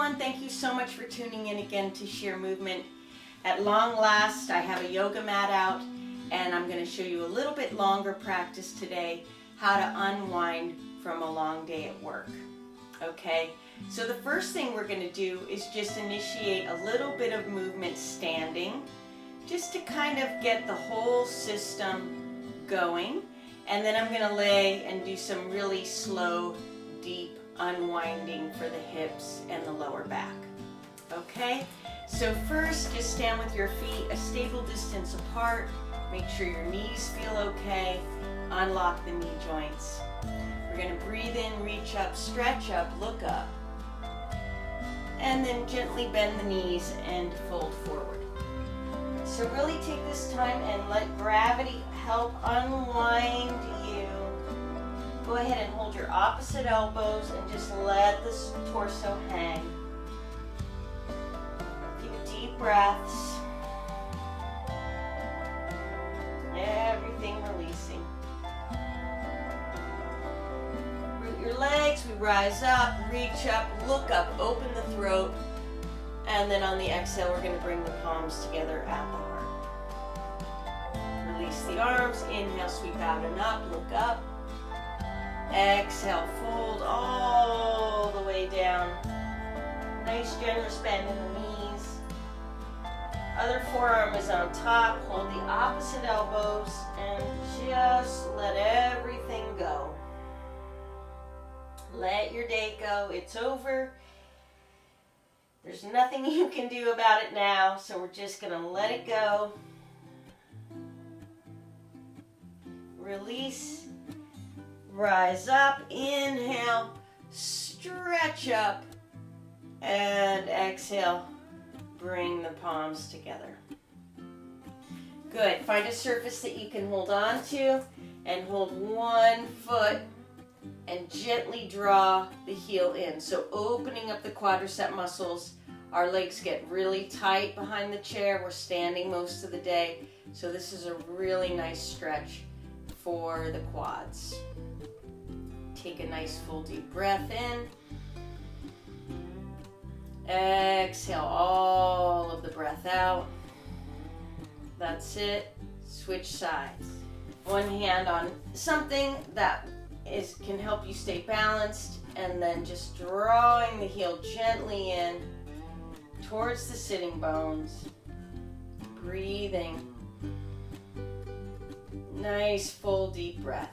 everyone. Thank you so much for tuning in again to Sheer Movement. At long last, I have a yoga mat out, and I'm going to show you a little bit longer practice today, how to unwind from a long day at work. Okay, so the first thing we're going to do is just initiate a little bit of movement standing, just to kind of get the whole system going. And then I'm going to lay and do some really slow, deep unwinding for the hips and the lower back. Okay, so first just stand with your feet a stable distance apart. Make sure your knees feel okay. Unlock the knee joints. We're going to breathe in, reach up, stretch up, look up. And then gently bend the knees and fold forward. So really take this time and let gravity help unwind you. Go ahead and hold your opposite elbows and just let the torso hang. Few deep breaths. Everything releasing. Root your legs, we rise up, reach up, look up, open the throat, and then on the exhale we're going to bring the palms together at the heart. Release the arms, inhale, sweep out and up, look up. Exhale, fold all the way down. Nice generous bend in the knees. Other forearm is on top. Hold the opposite elbows and just let everything go. Let your day go. It's over. There's nothing you can do about it now, so we're just going to let it go. Release. Rise up, inhale, stretch up, and exhale, bring the palms together. Good, find a surface that you can hold on to and hold one foot and gently draw the heel in. So opening up the quadricep muscles, our legs get really tight behind the chair. We're standing most of the day, so this is a really nice stretch for the quads. Take a nice full deep breath in. Exhale all of the breath out. That's it. Switch sides. One hand on something that can help you stay balanced, and then just drawing the heel gently in towards the sitting bones. Breathing. Nice full deep breath.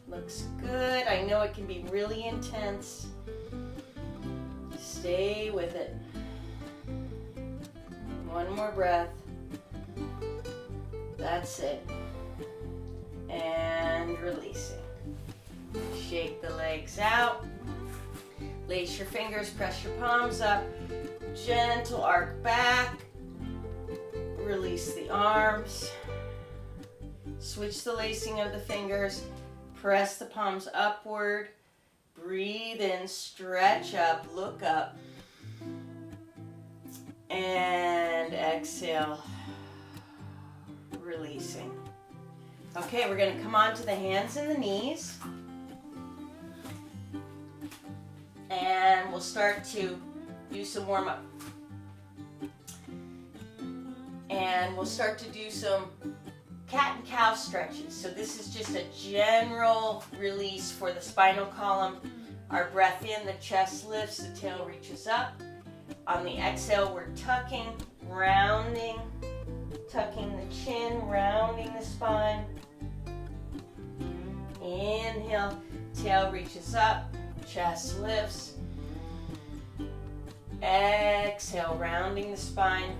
Looks good. I know it can be really intense. Stay with it. One more breath. That's it. And releasing. Shake the legs out. Lace your fingers, press your palms up. Gentle arc back. Release the arms. Switch the lacing of the fingers. Press the palms upward. Breathe in, stretch up, look up. And exhale. Releasing. Okay, we're going to come on to the hands and the knees. And we'll start to do some warm-up. And we'll start to do some cat and cow stretches. So this is just a general release for the spinal column. Our breath in, the chest lifts, the tail reaches up. On the exhale, we're tucking, rounding, tucking the chin, rounding the spine. Inhale, tail reaches up, chest lifts. Exhale, rounding the spine.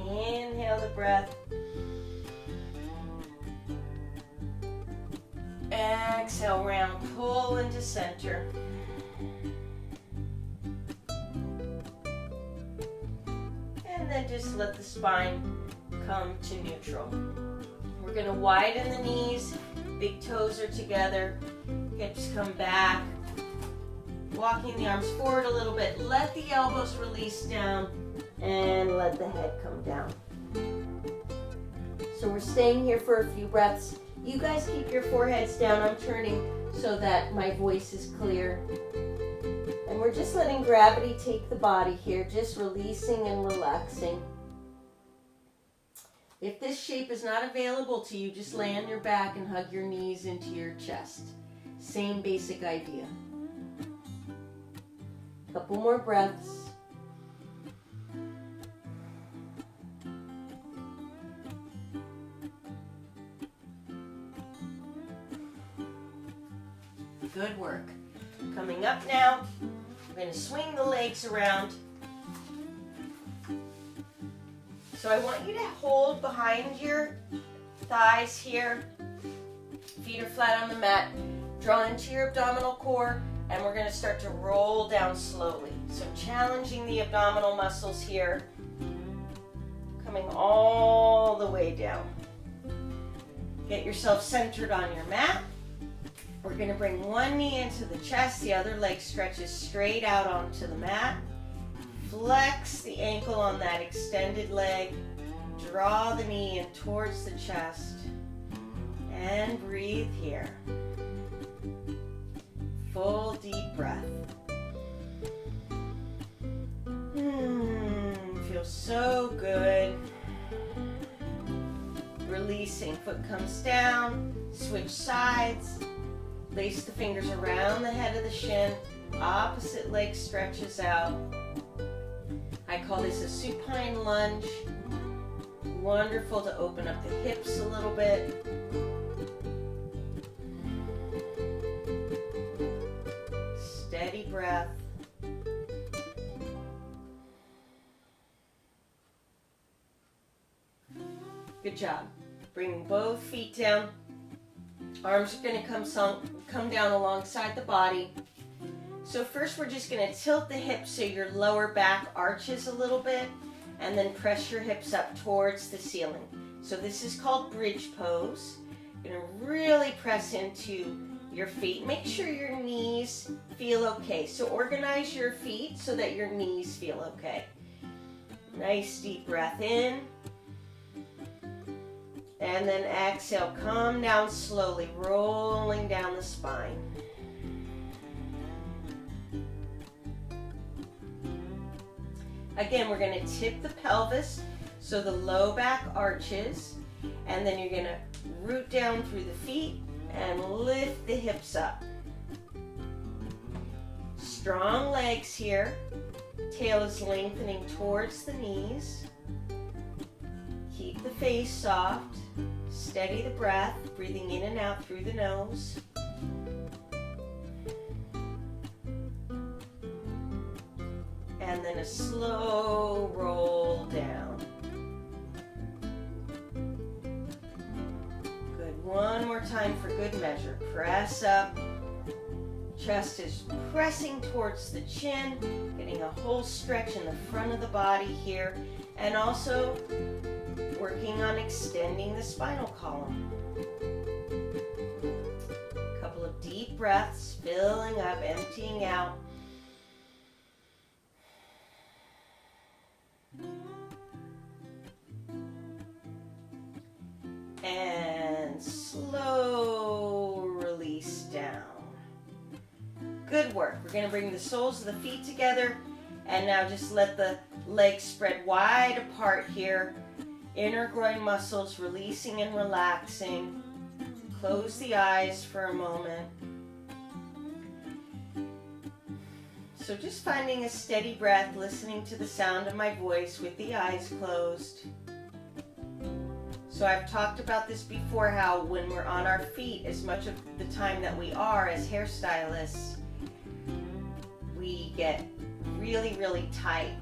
Inhale the breath. Exhale, round, pull into center. And then just let the spine come to neutral. We're going to widen the knees, big toes are together, hips come back. Walking the arms forward a little bit, let the elbows release down. And let the head come down. So we're staying here for a few breaths. You guys keep your foreheads down. I'm turning so that my voice is clear. And we're just letting gravity take the body here, just releasing and relaxing. If this shape is not available to you, just lay on your back and hug your knees into your chest. Same basic idea. Couple more breaths. Good work. Coming up now, we're going to swing the legs around. So I want you to hold behind your thighs here. Feet are flat on the mat. Draw into your abdominal core, and we're going to start to roll down slowly. So challenging the abdominal muscles here. Coming all the way down. Get yourself centered on your mat. We're going to bring one knee into the chest, the other leg stretches straight out onto the mat. Flex the ankle on that extended leg. Draw the knee in towards the chest. And breathe here. Full deep breath. Feels so good. Releasing. Foot comes down. Switch sides. Place the fingers around the head of the shin. Opposite leg stretches out. I call this a supine lunge. Wonderful to open up the hips a little bit. Steady breath. Good job. Bringing both feet down. Arms are going to come down alongside the body. So first we're just going to tilt the hips so your lower back arches a little bit, and then press your hips up towards the ceiling. So this is called bridge pose. You're going to really press into your feet. Make sure your knees feel okay. So organize your feet so that your knees feel okay. Nice deep breath in. And then exhale, come down slowly, rolling down the spine. Again, we're going to tip the pelvis so the low back arches, and then you're going to root down through the feet and lift the hips up. Strong legs here. Tail is lengthening towards the knees. Keep the face soft. Steady the breath, breathing in and out through the nose. And then a slow roll down. Good. One more time for good measure. Press up. Chest is pressing towards the chin, getting a whole stretch in the front of the body here, and also working on extending the spinal column. A couple of deep breaths, filling up, emptying out. And slow release down. Good work. We're going to bring the soles of the feet together, and now just let the legs spread wide apart here. Inner groin muscles releasing and relaxing. Close the eyes for a moment. So just finding a steady breath, listening to the sound of my voice with the eyes closed. So I've talked about this before, how when we're on our feet, as much of the time that we are as hairstylists, we get really, really tight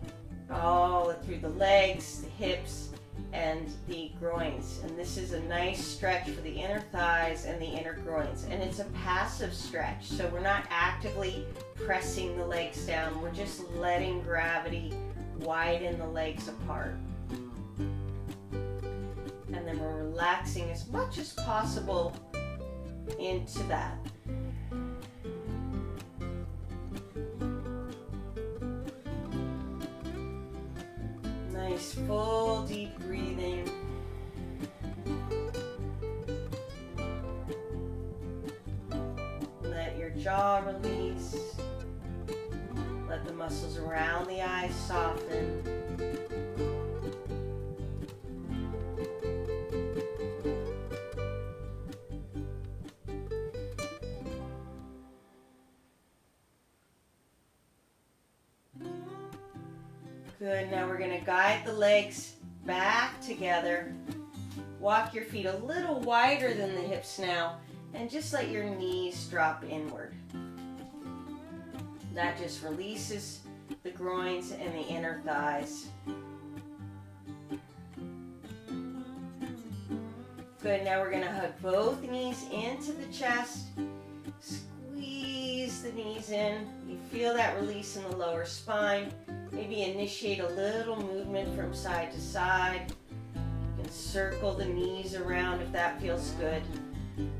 all through the legs, the hips, and the groins. And this is a nice stretch for the inner thighs and the inner groins. And it's a passive stretch, so we're not actively pressing the legs down. We're just letting gravity widen the legs apart. And then we're relaxing as much as possible into that. Nice full deep breathing. jaw release. Let the muscles around the eyes soften. Good, now we're going to guide the legs back together. Walk your feet a little wider than the hips now, and just let your knees drop inward. That just releases the groins and the inner thighs. Good, now we're going to hug both knees into the chest. Squeeze the knees in. You feel that release in the lower spine. Maybe initiate a little movement from side to side. You can circle the knees around if that feels good.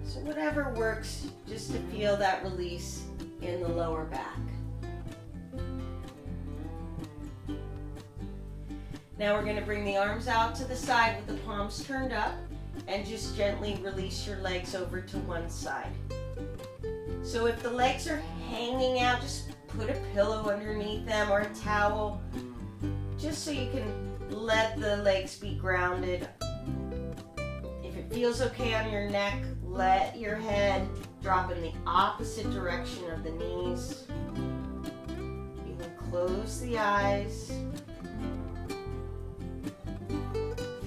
So whatever works, just to feel that release in the lower back. Now we're going to bring the arms out to the side with the palms turned up and just gently release your legs over to one side. So if the legs are hanging out, just put a pillow underneath them or a towel, just so you can let the legs be grounded. If it feels okay on your neck, let your head drop in the opposite direction of the knees. You can close the eyes.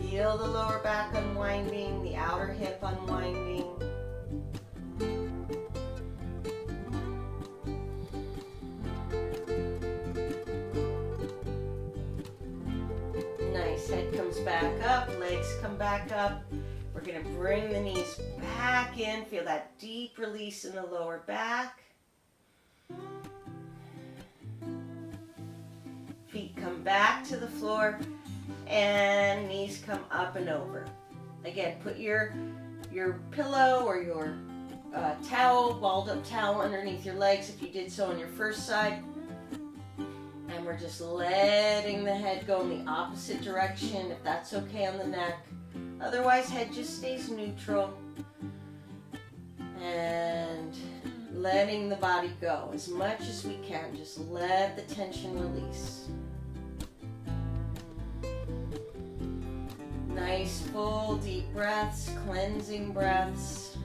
Feel the lower back unwinding, the outer hip unwinding. Nice, head comes back up, legs come back up. We're going to bring the knees back in. Feel that deep release in the lower back. Feet come back to the floor and knees come up and over. Again, put your pillow or your towel, balled up towel underneath your legs if you did so on your first side. And we're just letting the head go in the opposite direction if that's okay on the neck. Otherwise, head just stays neutral. And letting the body go as much as we can. Just let the tension release. Nice, full, deep breaths, cleansing breaths.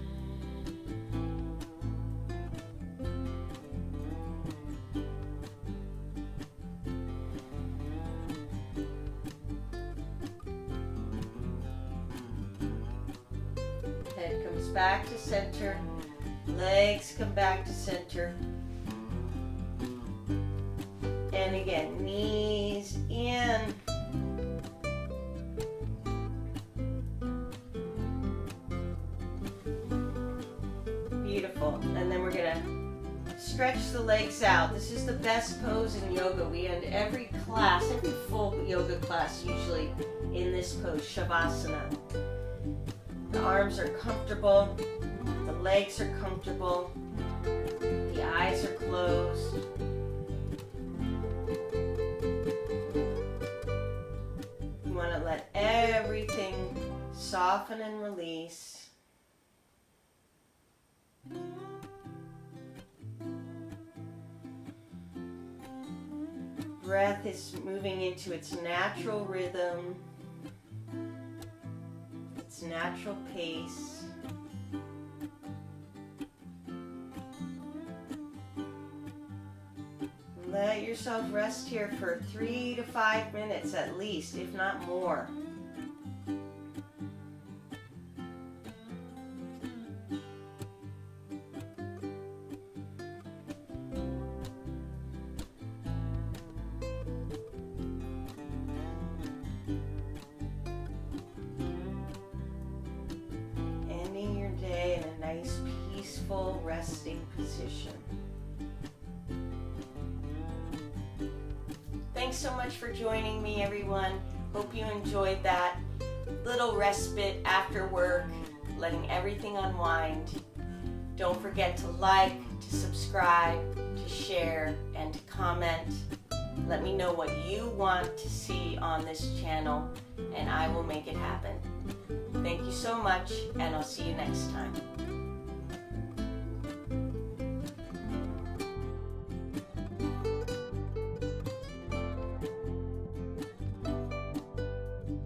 Head comes back to center, legs come back to center. And again, knees in. Beautiful. And then we're going to stretch the legs out. This is the best pose in yoga. We end every class, every full yoga class usually in this pose, Savasana. The arms are comfortable, the legs are comfortable, the eyes are closed. You want to let everything soften and release. Breath is moving into its natural rhythm, its natural pace. Let yourself rest here for 3 to 5 minutes at least, if not more. Ending your day in a nice, peaceful, resting position. Thanks so much for joining me, everyone. Hope you enjoyed that little respite after work, letting everything unwind. Don't forget to like, to subscribe, to share, and to comment. Let me know what you want to see on this channel, and I will make it happen. Thank you so much, and I'll see you next time.